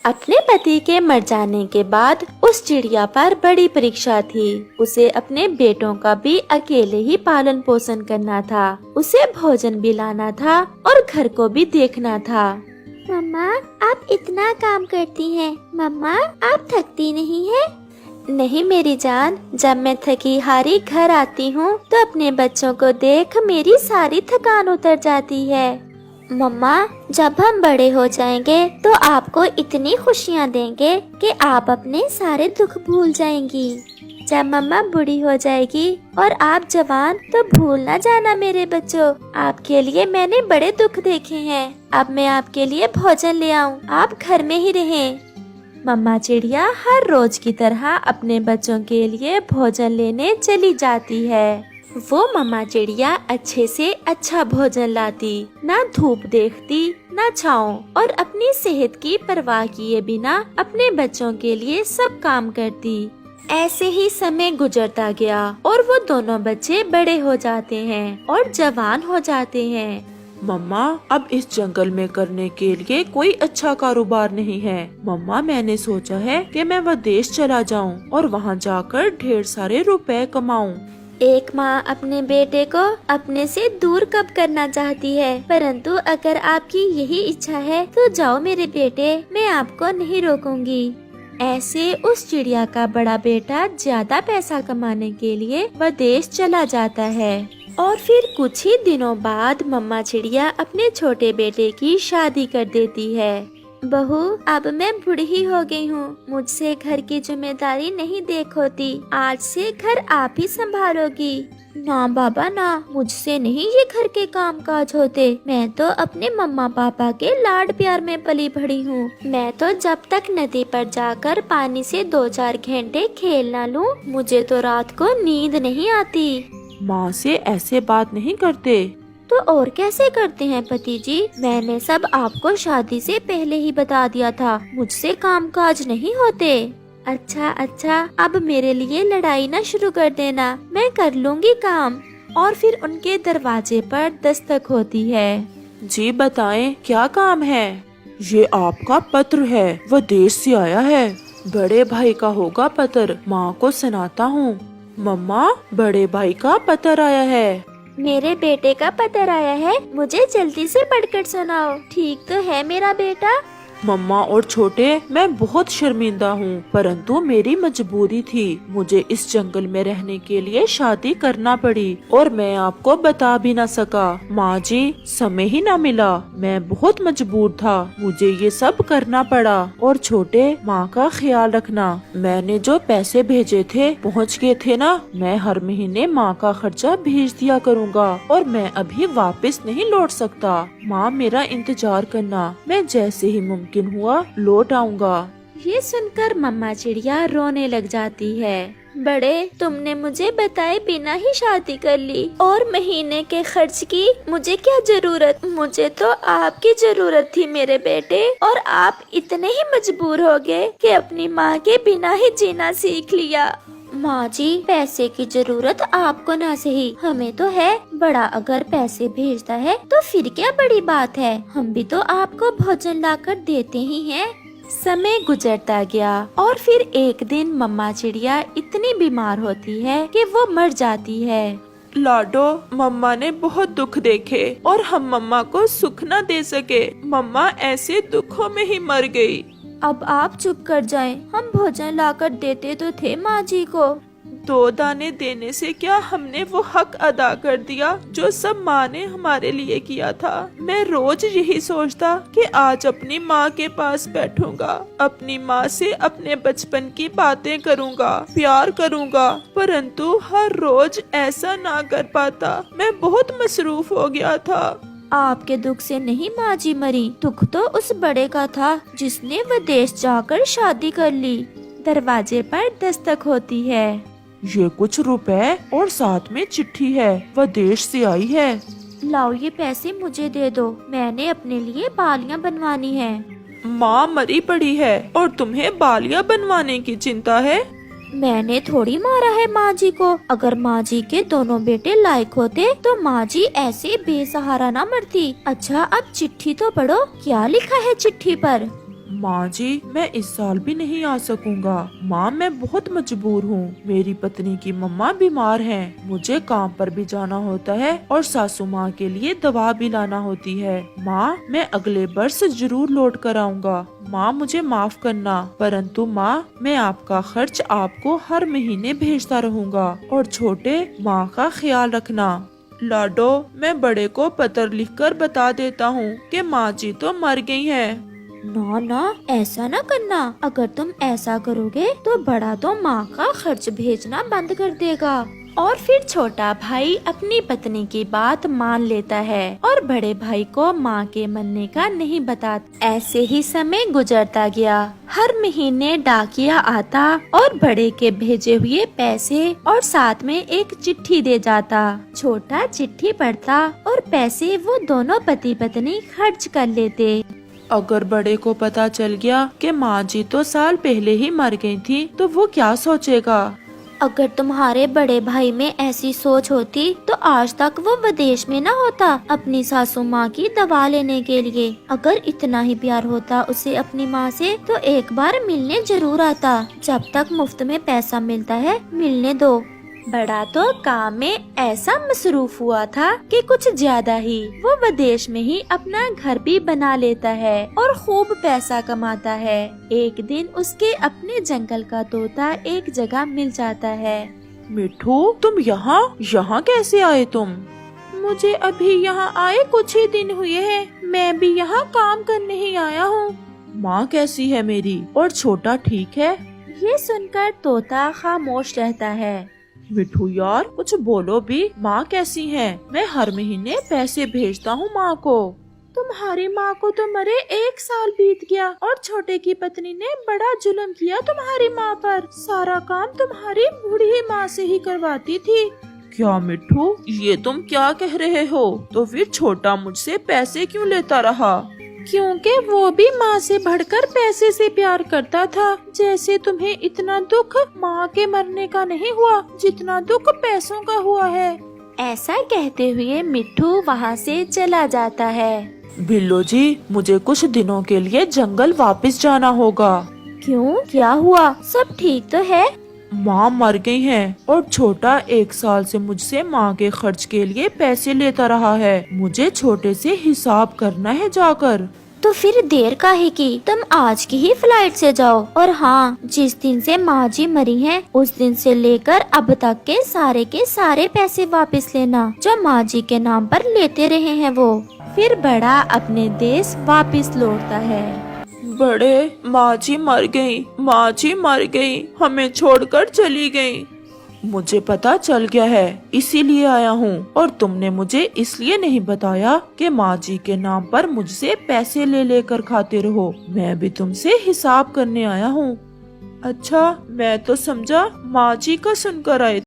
अपने पति के मर जाने के बाद उस चिड़िया पर बड़ी परीक्षा थी। उसे अपने बेटों का भी अकेले ही पालन पोषण करना था। उसे भोजन भी लाना था और घर को भी देखना था। मम्मा, आप इतना काम करती हैं। मम्मा, आप थकती नहीं है? नहीं मेरी जान, जब मैं थकी हारी घर आती हूँ तो अपने बच्चों को देख मेरी सारी थकान उतर जाती है। मम्मा, जब हम बड़े हो जाएंगे तो आपको इतनी खुशियाँ देंगे कि आप अपने सारे दुख भूल जाएंगी। जब मम्मा बूढ़ी हो जाएगी और आप जवान तो भूल ना जाना मेरे बच्चों, आपके लिए मैंने बड़े दुख देखे हैं। अब मैं आपके लिए भोजन ले आऊँ, आप घर में ही रहें। मम्मा चिड़िया हर रोज की तरह अपने बच्चों के लिए भोजन लेने चली जाती है। वो मम्मा चिड़िया अच्छे से अच्छा भोजन लाती, ना धूप देखती ना छाँव, और अपनी सेहत की परवाह किए बिना अपने बच्चों के लिए सब काम करती। ऐसे ही समय गुजरता गया और वो दोनों बच्चे बड़े हो जाते हैं और जवान हो जाते हैं। मम्मा, अब इस जंगल में करने के लिए कोई अच्छा कारोबार नहीं है। मम्मा, मैंने सोचा है कि मैं विदेश चला जाऊं और वहां जाकर ढेर सारे रुपए कमाऊं। एक माँ अपने बेटे को अपने से दूर कब करना चाहती है, परंतु अगर आपकी यही इच्छा है तो जाओ मेरे बेटे, मैं आपको नहीं रोकूंगी। ऐसे उस चिड़िया का बड़ा बेटा ज्यादा पैसा कमाने के लिए विदेश चला जाता है। और फिर कुछ ही दिनों बाद मम्मा चिड़िया अपने छोटे बेटे की शादी कर देती है। बहू, अब मैं बूढ़ी हो गई हूँ, मुझसे घर की जिम्मेदारी नहीं देख होती। आज से घर आप ही संभालोगी। ना बाबा ना, मुझसे नहीं ये घर के काम काज होते। मैं तो अपने मम्मा पापा के लाड प्यार में पली बढ़ी हूँ। मैं तो जब तक नदी पर जाकर पानी से 2-4 घंटे खेल ना लूँ, मुझे तो रात को नींद नहीं आती। माँ से ऐसे बात नहीं करते। तो और कैसे करते हैं पति जी? मैंने सब आपको शादी से पहले ही बता दिया था, मुझसे काम काज नहीं होते। अच्छा, अब मेरे लिए लड़ाई ना शुरू कर देना, मैं कर लूँगी काम। और फिर उनके दरवाजे पर दस्तक होती है। जी बताएं, क्या काम है? ये आपका पत्र है, विदेश से आया है। बड़े भाई का होगा पत्र, माँ को सुनाता हूँ। मम्मा, बड़े भाई का पत्र आया है। मेरे बेटे का पत्र आया है, मुझे जल्दी से पढ़कर सुनाओ। ठीक तो है मेरा बेटा? मम्मा और छोटे, मैं बहुत शर्मिंदा हूँ, परंतु मेरी मजबूरी थी। मुझे इस जंगल में रहने के लिए शादी करना पड़ी और मैं आपको बता भी न सका। माँ जी, समय ही न मिला, मैं बहुत मजबूर था, मुझे ये सब करना पड़ा। और छोटे, माँ का ख्याल रखना। मैंने जो पैसे भेजे थे पहुँच गए थे ना, मैं हर महीने माँ का खर्चा भेज दिया करूँगा और मैं अभी वापस नहीं लौट सकता। माँ, मेरा इंतजार करना, मैं जैसे ही मुमकिन हुआ लौट आऊंगा। ये सुनकर मम्मा चिड़िया रोने लग जाती है। बड़े, तुमने मुझे बताए बिना ही शादी कर ली और महीने के खर्च की मुझे क्या जरूरत? मुझे तो आपकी जरूरत थी मेरे बेटे, और आप इतने ही मजबूर हो गए कि अपनी माँ के बिना ही जीना सीख लिया। माँ जी, पैसे की जरूरत आपको ना सही, हमें तो है। बड़ा अगर पैसे भेजता है तो फिर क्या बड़ी बात है, हम भी तो आपको भोजन लाकर देते ही हैं। समय गुजरता गया और फिर एक दिन मम्मा चिड़िया इतनी बीमार होती है कि वो मर जाती है। लाडो, मम्मा ने बहुत दुख देखे और हम मम्मा को सुख न दे सके। मम्मा ऐसे दुखों में ही मर गई। अब आप चुप कर जाएं, हम भोजन लाकर देते तो थे माँ जी को। 2 दाने देने से क्या हमने वो हक अदा कर दिया जो सब माँ ने हमारे लिए किया था। मैं रोज यही सोचता कि आज अपनी माँ के पास बैठूंगा, अपनी माँ से अपने बचपन की बातें करूंगा, प्यार करूंगा, परंतु हर रोज ऐसा ना कर पाता। मैं बहुत मसरूफ हो गया था। आपके दुख से नहीं माँ जी मरी, दुख तो उस बड़े का था जिसने विदेश जाकर शादी कर ली। दरवाजे पर दस्तक होती है। ये कुछ रुपए और साथ में चिट्ठी है, विदेश से आई है। लाओ, ये पैसे मुझे दे दो, मैंने अपने लिए बालियाँ बनवानी है। माँ मरी पड़ी है और तुम्हें बालियाँ बनवाने की चिंता है? मैंने थोड़ी मारा है माँ जी को। अगर माँ जी के दोनों बेटे लायक होते तो माँ जी ऐसे बेसहारा ना मरती। अच्छा, अब चिट्ठी तो पढ़ो, क्या लिखा है चिट्ठी पर? माँ जी, मैं इस साल भी नहीं आ सकूंगा। माँ, मैं बहुत मजबूर हूँ। मेरी पत्नी की मम्मा बीमार हैं। मुझे काम पर भी जाना होता है और सासू माँ के लिए दवा भी लाना होती है। माँ, मैं अगले वर्ष जरूर लौट कर आऊँगा। माँ, मुझे माफ करना, परंतु माँ, मैं आपका खर्च आपको हर महीने भेजता रहूँगा और छोटे, माँ का ख्याल रखना। लाडो, मैं बड़े को पत्र लिखकर बता देता हूँ कि माँ जी तो मर गई हैं। ना ना, ऐसा ना करना। अगर तुम ऐसा करोगे तो बड़ा तो माँ का खर्च भेजना बंद कर देगा। और फिर छोटा भाई अपनी पत्नी की बात मान लेता है और बड़े भाई को माँ के मरने का नहीं बताता। ऐसे ही समय गुजरता गया। हर महीने डाकिया आता और बड़े के भेजे हुए पैसे और साथ में एक चिट्ठी दे जाता। छोटा चिट्ठी पढ़ता और पैसे वो दोनों पति पत्नी खर्च कर लेते। अगर बड़े को पता चल गया कि माँ जी तो साल पहले ही मर गई थी, तो वो क्या सोचेगा? अगर तुम्हारे बड़े भाई में ऐसी सोच होती तो आज तक वो विदेश में न होता अपनी सासू माँ की दवा लेने के लिए। अगर इतना ही प्यार होता उसे अपनी माँ से तो एक बार मिलने जरूर आता। जब तक मुफ्त में पैसा मिलता है मिलने दो। बड़ा तो काम में ऐसा मसरूफ हुआ था कि कुछ ज्यादा ही। वो विदेश में ही अपना घर भी बना लेता है और खूब पैसा कमाता है। एक दिन उसके अपने जंगल का तोता एक जगह मिल जाता है। मिठू, तुम यहाँ कैसे आए तुम? मुझे अभी यहाँ आए कुछ ही दिन हुए हैं। मैं भी यहाँ काम करने ही आया हूँ। माँ कैसी है मेरी, और छोटा ठीक है? ये सुनकर तोता खामोश रहता है। मिठू यार, कुछ बोलो भी। माँ कैसी है? मैं हर महीने पैसे भेजता हूँ माँ को। तुम्हारी माँ को तो मरे 1 साल बीत गया और छोटे की पत्नी ने बड़ा जुल्म किया तुम्हारी माँ पर। सारा काम तुम्हारी बूढ़ी माँ से ही करवाती थी। क्या मिठू, ये तुम क्या कह रहे हो? तो फिर छोटा मुझसे पैसे क्यों लेता रहा? क्योंकि वो भी माँ से बढ़कर पैसे से प्यार करता था। जैसे तुम्हें इतना दुख माँ के मरने का नहीं हुआ जितना दुख पैसों का हुआ है। ऐसा कहते हुए मिट्ठू वहाँ से चला जाता है। बिल्लो जी, मुझे कुछ दिनों के लिए जंगल वापस जाना होगा। क्यों, क्या हुआ? सब ठीक तो है? माँ मर गई हैं और छोटा 1 साल से मुझसे माँ के खर्च के लिए पैसे लेता रहा है। मुझे छोटे से हिसाब करना है जाकर। तो फिर देर काहे की? तुम आज की ही फ्लाइट से जाओ। और हाँ, जिस दिन से माँ जी मरी हैं, उस दिन से लेकर अब तक के सारे पैसे वापस लेना जो माँ जी के नाम पर लेते रहे हैं वो। फिर बड़ा अपने देश वापस लौटता है। बड़े, माँ जी मर गई, माँ जी मर गई, हमें छोड़कर चली गई। मुझे पता चल गया है, इसीलिए आया हूँ। और तुमने मुझे इसलिए नहीं बताया कि माँ जी के नाम पर मुझसे पैसे ले लेकर खाते रहो। मैं भी तुमसे हिसाब करने आया हूँ। अच्छा, मैं तो समझा माँ जी का सुनकर आए।